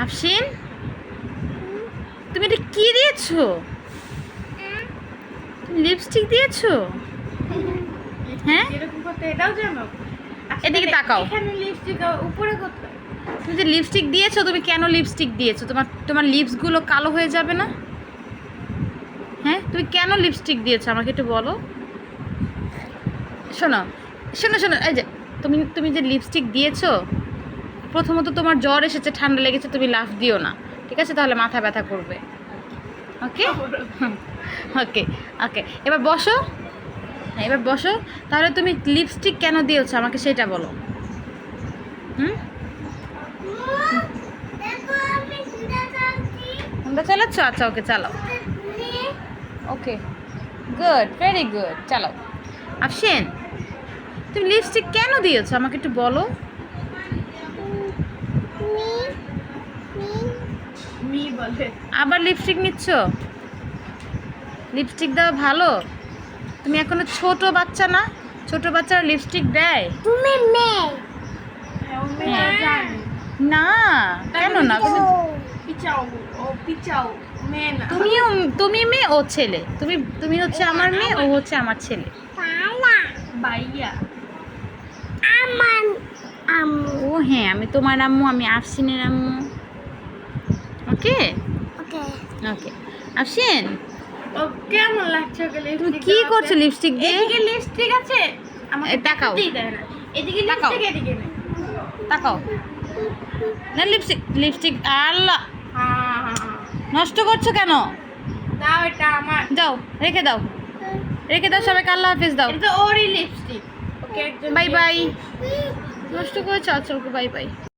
আফসিন, তুমি এটা কি দিয়েছো? তুমি লিপস্টিক দিয়েছো? হ্যাঁ, এরকম করতে এটাও জানো? এদিকে তাকাও। এখানে লিপস্টিক উপরে কোথায়? তুমি যে লিপস্টিক দিয়েছো, তুমি কেন লিপস্টিক দিয়েছো? তোমার তোমার লিপসগুলো কালো হয়ে যাবে না? হ্যাঁ, তুমি কেন লিপস্টিক দিয়েছো আমাকে একটু বলো। শোনো শোনো শোনো, এই যে তুমি তুমি যে লিপস্টিক দিয়েছো, প্রথমত তোমার জ্বর এসেছে, ঠান্ডা লেগেছে, তুমি লাফ দিও না, ঠিক আছে? তাহলে মাথা ব্যথা করবে। ওকে ওকে ওকে, এবার বসো। হ্যাঁ, এবার বসো। তাহলে তুমি লিপস্টিক কেন দিয়েছো আমাকে সেটা বলো। হুম, তোমরা চালাচ্ছ? আচ্ছা, ওকে চালাও। ওকে, গুড, ভেরি গুড, চালাও। আফসিন, তুমি লিপস্টিক কেন দিয়েছো আমাকে একটু বলো। মি বলে। আবার লিপস্টিক নিচ্ছ? লিপস্টিক দেওয়া ভালো? তুমি এখনো ছোট বাচ্চা না? ছোট বাচ্চারা লিপস্টিক দেয়? তুমি মেয়ে। হ্যাঁ, ও মেয়ে জানে। না, কেন না? পিচাও, ও পিচাও, মেয়ে না। তুমি মেয়ে, ও ছেলে। তুমি হচ্ছে আমার মেয়ে, ও হচ্ছে আমার ছেলে। পালা বাইয়া। আমার আম্মু। ও হ্যাঁ, আমি তোমার আম্মু, আমি আফসিনের আম্মু। ওকে ওকে। ওকে। আফসিন, ও কেমন লাগছে ওকে তুমি লিপস্টিক? কি করছো লিপস্টিক দিয়ে? এদিকে লিপস্টিক আছে, আমাকে তাকাও। দেখাতেই দেয় না। এদিকে তাকাও। লিপস্টিক, এদিকে নেই। তাকাও না, লিপস্টিক লিপস্টিক। আল্লাহ, হ্যাঁ, হ্যাঁ, হ্যাঁ। নষ্ট করছো কেন? দাও, এটা আমার। যাও, রেখে দাও, রেখে দাও। সবাইকে আল্লাহ হাফিজ দাও। এটা তো ওরই লিপস্টিক। ওকে একজন বাই বাই। দিয়েছে। নষ্ট করেছো? আচ্ছা, ওকে বাই বাই।